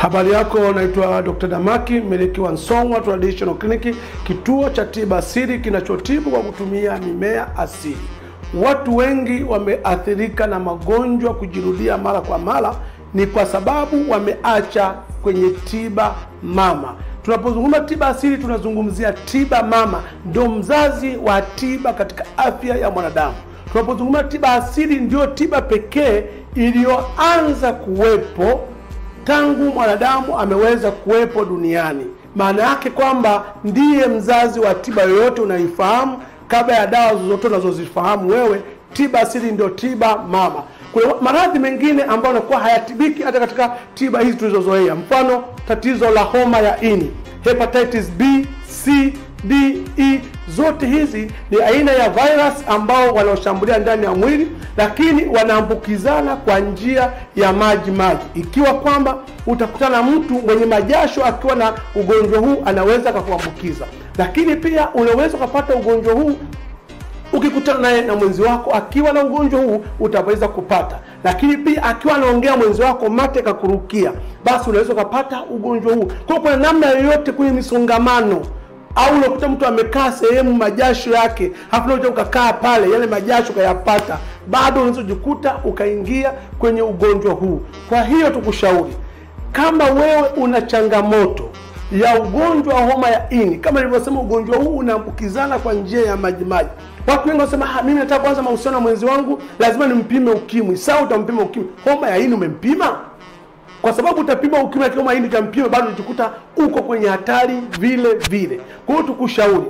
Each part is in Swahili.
Habari yako, naitwa Dr. Damaki, mmiliki wa Song'wa Traditional Clinic, kituo cha tiba asili kinachotibu kwa kutumia mimea asili. Watu wengi wameathirika na magonjwa kujirudia mara kwa mara, ni kwa sababu wameacha kwenye tiba mama. Tunapozungumza tiba asili tunazungumzia tiba mama, ndio mzazi wa tiba katika afya ya mwanadamu. Tunapozungumza tiba asili ndio tiba pekee iliyoanza kuwepo tangu mwanadamu ameweza kuwepo duniani. Maana yake kwamba ndiye mzazi wa tiba yoyote unaifahamu. Kabla ya dawa zozote unazozifahamu wewe, tiba asili ndio tiba mama. Kuna maradhi mengine ambayo yanakuwa hayatibiki hata katika tiba hizi tulizozoea. Mfano, tatizo la homa ya ini, hepatitis B, C, D, E, zote hizi ni aina ya virus ambao wanaoshambulia ndani ya mwili, lakini wanaambukizana kwa njia ya maji. Ikiwa kwamba utakutana mtu mwenye majasho akiwa na ugonjwa huu, anaweza kukuambukiza. Lakini pia unaweza kupata ugonjwa huu ukikutana naye na mwenzi wako akiwa na ugonjwa huu, utaweza kupata. Lakini pia akiwa anaongea mwenzi wako mate kakurukia, basi unaweza kupata ugonjwa huu. Kwa kuna namna yoyote kwenye misongamano, au unakuta mtu amekaa sehemu majasho yake, halafu unakuja ukakaa pale, yale majasho kayapata, bado unaweza kujikuta ukaingia kwenye ugonjwa huu. Kwa hiyo tukushauri, kama wewe una changamoto ya ugonjwa wa homa ya ini, kama nilivyosema, ugonjwa huu unaambukizana kwa njia ya maji. Watu wengi wanasema, mimi nataka kuanza mahusiano na mwenzi wangu, lazima nimpime ukimwi. Sawa, utampima ukimwi. Homa ya ini umempima? Kwa sababu utapima ukimwi na homa ya ini utampima, bado utakuta uko kwenye hatari vile vile. Kwa hiyo tukushauri,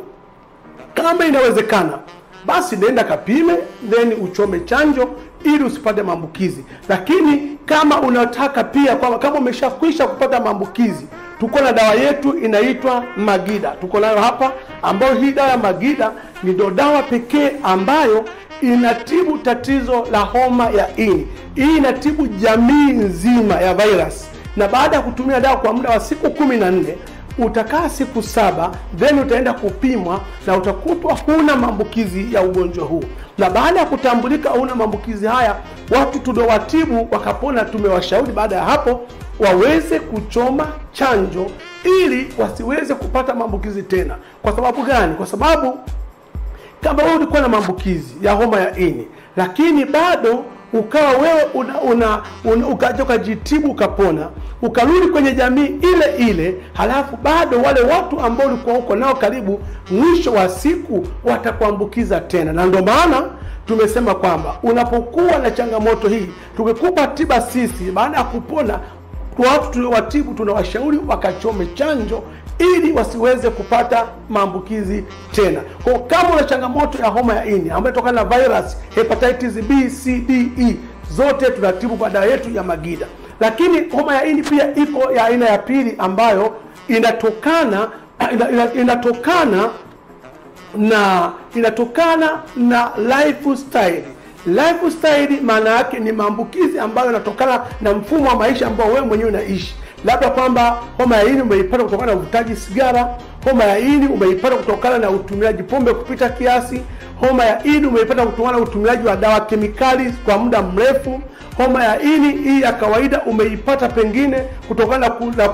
kama inawezekana, basi nenda kapime, then uchome chanjo ili usipate maambukizi. Lakini kama unataka pia, kama umeshakwisha kupata maambukizi, tuko na dawa yetu inaitwa Magida. Tuko nayo hapa, ambayo hii dawa ya Magida ndio dawa pekee ambayo inatibu tatizo la homa ya ini. Hii inatibu jamii nzima ya virus. Na baada ya kutumia dawa kwa muda wa siku 14, utakaa siku 7, then utaenda kupimwa na utakutwa huna maambukizi ya ugonjwa huu. Na baada ya kutambulika huna maambukizi haya, watu tuliowatibu wakapona, tumewashauri baada ya hapo waweze kuchoma chanjo ili wasiweze kupata maambukizi tena. Kwa sababu gani? Kwa sababu kama wewe ulikuwa na maambukizi ya homa ya ini, lakini bado ukawa wewe ukaja ukajitibu ukapona, ukarudi kwenye jamii ile ile, halafu bado wale watu ambao ulikuwa uko nao karibu, mwisho wa siku watakuambukiza tena. Na ndio maana tumesema kwamba unapokuwa na changamoto hii, tukikupa tiba sisi, baada ya kupona, watu tuliowatibu tunawashauri wakachome chanjo ili wasiweze kupata maambukizi tena. Kwa kama una changamoto ya homa ya ini ambayo inatokana na virus, hepatitis B, C, D, E, zote tunatibu kwa dawa yetu ya Magida. Lakini homa ya ini pia ipo ya aina ya pili ambayo inatokana na lifestyle. Lifestyle maana yake ni maambukizi ambayo yanatokana na mfumo wa maisha ambao wewe mwenyewe unaishi. Labda kwamba homa ya ini umeipata kutokana na uvutaji sigara, homa ya ini umeipata kutokana na utumiaji pombe kupita kiasi, homa ya ini umeipata kutokana na utumiaji wa dawa kemikali kwa muda mrefu, homa ya ini hii ya kawaida umeipata pengine kutokana na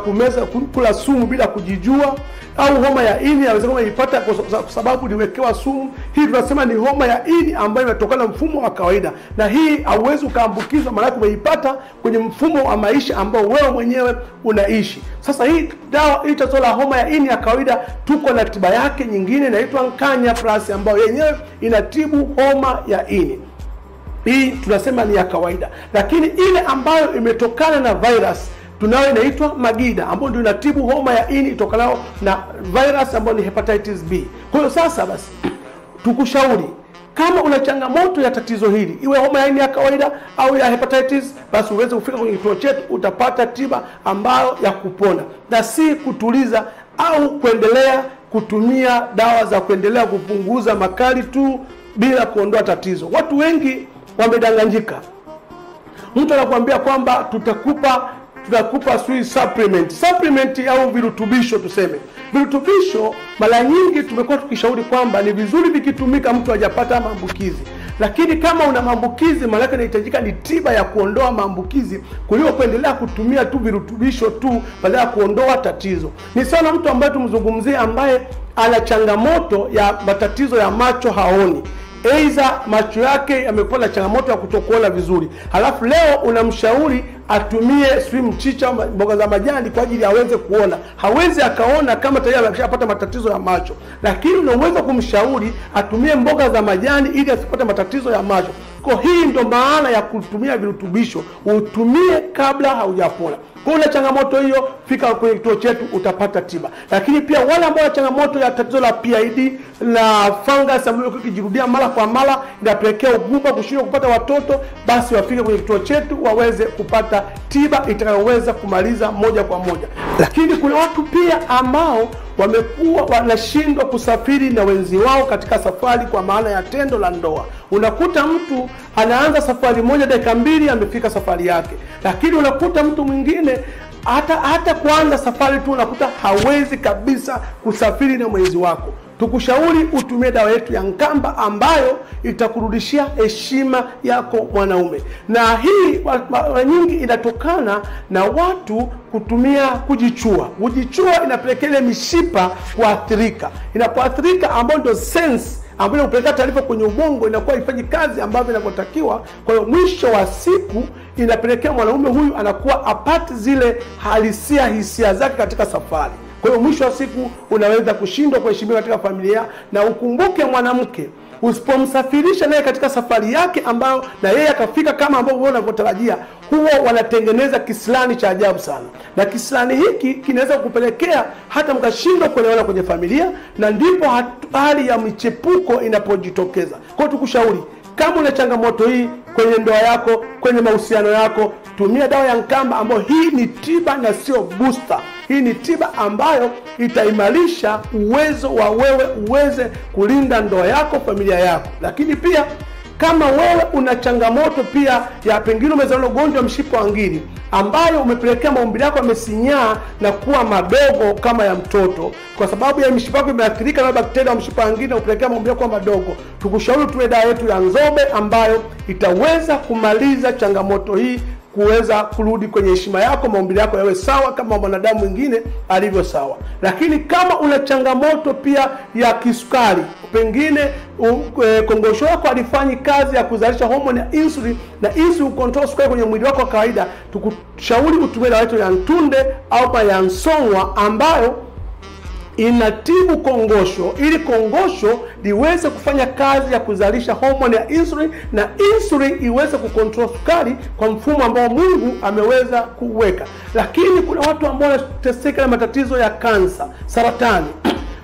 kula sumu bila kujijua, au homa ya ini inaweza kuipata kwa sababu uliwekewa sumu. Hii tunasema ni homa ya ini ambayo inatokana na mfumo wa kawaida, na hii hauwezi ukaambukizwa, maana umeipata kwenye mfumo wa maisha ambao wewe mwenyewe unaishi. Sasa hii dawa hii tatizo la homa ya ini ya kawaida, tuko na tiba yake nyingine inaitwa Nkanya Plus ambayo yenyewe inatibu homa ya ini. Hii tunasema ni ya kawaida. Lakini ile ambayo imetokana na virus, tunayo inaitwa Magida ambayo ndio inatibu homa ya ini itokanayo na virus ambayo ni hepatitis B. Kwa hiyo sasa basi tukushauri, kama una changamoto ya tatizo hili, iwe homa ya ini ya kawaida au ya hepatitis, basi uweze kufika kwenye kituo chetu, utapata tiba ambayo ya kupona na si kutuliza au kuendelea kutumia dawa za kuendelea kupunguza makali tu bila kuondoa tatizo. Watu wengi wamedanganyika. Mtu anakuambia kwamba tutakupa supplement au virutubisho tuseme. Virutubisho mara nyingi tumekuwa tukishauri kwamba ni vizuri vikitumika mtu hajapata maambukizi. Lakini kama una maambukizi, maana yake inahitajika ni tiba ya kuondoa maambukizi kuliko kuendelea kutumia tu virutubisho tu badala ya kuondoa tatizo. Ni sawa na mtu ambaye tumzungumzie ambaye ana changamoto ya matatizo ya macho, haoni. Aidha macho yake yamekuwa na changamoto ya kutokuona vizuri. Halafu leo unamshauri atumie mchicha, mboga za majani kwa ajili aweze kuona. Hawezi akaona kama tayari ameshapata matatizo ya macho. Lakini unaweza kumshauri atumie mboga za majani ili asipate matatizo ya macho. Kwa hii ndo maana ya kutumia virutubisho, utumie kabla haujapona. Kwa una changamoto hiyo, fika kwenye kituo chetu utapata tiba. Lakini pia wale ambao changamoto ya tatizo la PID na fungus ambayo ikijirudia mara kwa mara inapelekea ugumba, kushindwa kupata watoto, basi wafike kwenye kituo chetu waweze kupata tiba itakayoweza kumaliza moja kwa moja. Lakini kuna watu pia ambao wamekuwa wanashindwa kusafiri na wenzi wao katika safari kwa maana ya tendo la ndoa. Unakuta mtu anaanza safari moja dakika 2 amefika safari yake. Lakini unakuta mtu mwingine hata kuanza safari tu unakuta hawezi kabisa kusafiri na mwenzi wako. Tukushauri utumie dawa yetu ya Nkamba ambayo itakurudishia heshima yako mwanaume. Na hii mara nyingi inatokana na watu kutumia kujichua. Kujichua inapelekea ile mishipa kuathirika. Inapoathirika ambayo ndio sense ambayo inapeleka taarifa kwenye ubongo inakuwa ifanye kazi ambavyo inavyotakiwa. Kwa hiyo mwisho wa siku inapelekea mwanaume huyu anakuwa apate zile halisia hisia zake katika safari. Kwa hiyo mwisho wa siku unaweza kushindwa kuheshimiwa katika familia. Na ukumbuke mwanamke, usipomsafirisha naye katika safari yake ambayo na yeye akafika kama ambavyo wewe unavyotarajia, huwa wanatengeneza kisilani cha ajabu sana. Na kisilani hiki kinaweza kupelekea hata mkashindwa kuelewana kwenye familia, na ndipo hali ya michepuko inapojitokeza. Kwa hiyo tukushauri, kama una changamoto hii kwenye ndoa yako, kwenye mahusiano yako, tumia dawa ya Nkamba ambayo hii ni tiba na sio booster. Hii ni tiba ambayo itaimarisha uwezo wa wewe uweze kulinda ndoa yako, familia yako. Lakini pia kama wewe una changamoto pia ya pengine umezaliwa ugonjwa wa mshipa wa ngiri ambayo umepelekea maumbile yako yamesinyaa na kuwa madogo kama ya mtoto, kwa sababu ya mishipa yako imeathirika na bakteria wa mshipa wa ngiri na kupelekea maumbile yako kuwa madogo, tukushauri tuwe dawa yetu ya Nzobe ambayo itaweza kumaliza changamoto hii, kuweza kurudi kwenye heshima yako, maumbile yako yawe sawa kama mwanadamu mwingine alivyo sawa. Lakini kama una changamoto pia ya kisukari, pengine kongosho yako halifanyi kazi ya kuzalisha homoni ya insulin na insulin control sukari kwenye mwili wako wa kawaida, tukushauri utumie dawa yetu ya Ntunde au ya Nsongwa ambayo inatibu kongosho, ili kongosho liweze kufanya kazi ya kuzalisha homoni ya insulin na insulin iweze kukontrol sukari kwa mfumo ambao Mungu ameweza kuweka. Lakini kuna watu ambao wanateseka na matatizo ya kansa, saratani.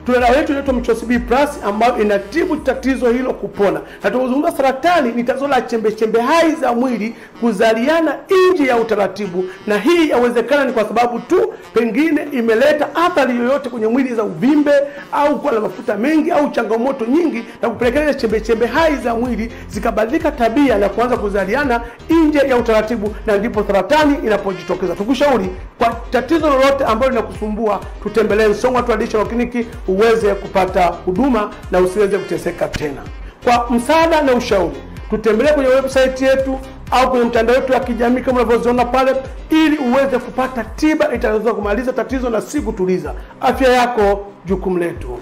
Tuna dawa yetu inaitwa Mchosibi Plus ambayo inatibu tatizo hilo kupona. Na tunazungumza saratani ni tatizo la chembe hai za mwili kuzaliana nje ya utaratibu, na hii yawezekana ni kwa sababu tu pengine imeleta athari yoyote kwenye mwili za uvimbe au kwa na mafuta mengi au changamoto nyingi na kupelekea chembe hai za mwili zikabadilika tabia na kuanza kuzaliana nje ya utaratibu, na ndipo saratani inapojitokeza. Tukushauri kwa tatizo lolote ambalo linakusumbua, tutembelee Nsongwa Traditional Clinic uweze kupata huduma na usiweze kuteseka tena. Kwa msaada na ushauri, tutembelee kwenye website yetu au kwenye mtandao wetu wa kijamii kama unavyoziona pale, ili uweze kupata tiba itaweza kumaliza tatizo na si kutuliza. Afya yako jukumu letu.